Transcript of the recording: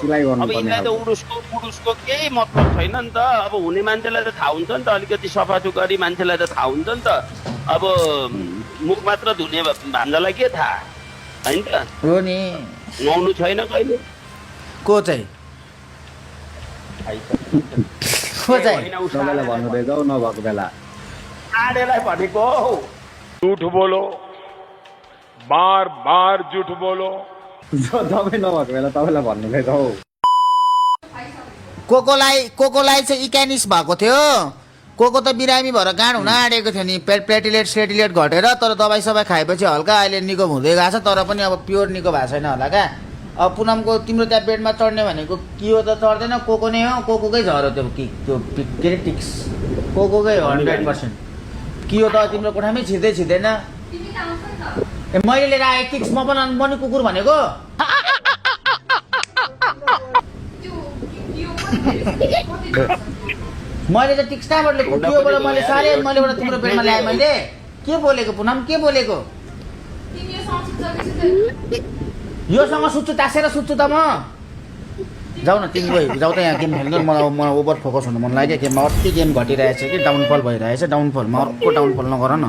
सिलाइ अब गर्नुपर्ने यिनलाई त उडुसको केही मतलब छैन नि त। अब हुने मान्छेलाई त थाहा हुन्छ नि त, अलिकति सफासुग्घरी मान्छेलाई त थाहा हुन्छ नि त। अब मुख मात्र धुने भान्जालाई के थाहा होइन त। हो नि। नुहाउनु छैन कहिले को चाहिँ को चाहिँ तपाईँलाई भन्नुहुँदै जाऊ नभएको बेला आडेलाई भनेको हौ। झूठ बोलो, बार बार झूठ बोलो। तपाईँ नभएको बेला तपाईँलाई भन्नुहुँदै जाऊ। कोकोलाई चाहिँ इक्यानिस भएको थियो। कोको त बिरामी भएर गाँड हुन आँटेको थियो नि, प्लेटिलेट सेटिलेट घटेर। तर दबाई सबाई खाएपछि हल्का अहिले निको हुँदै गएको छ, तर पनि अब प्योर निको भएको छैन होला क्या। अब पुनमको तिम्रो त्यहाँ बेडमा चढ्ने भनेको कियो त चढ्दैन, कोको नै हो। कोकोकै झरो त्यो त्यो के अरे टिक्स कोकोकै हो 100%। कियो त तिम्रो कोठामै छिर्दैन। ए मैले लिएर आएँ टिक्स, म पनि कुकुर भनेको। मैले त टिक्स कहाँबाट लिएको, कियोबाट मैले साह्रै मैलेबाट तिम्रो बेडमा ल्याएँ मैले। के बोलेको पुनम, के बोलेको? योसँग सुत्छु, तासेर सुत्छु त म। जाऊ न तिमी गयो, जाऊ त यहाँ गेम खेल्नु। मलाई ओभर फोकस हुनु मन लाग्यो गेममा। अति गेम घटिरहेछ कि, डाउनफल भइरहेछ। डाउनफलमा अर्को डाउनफल नगर न।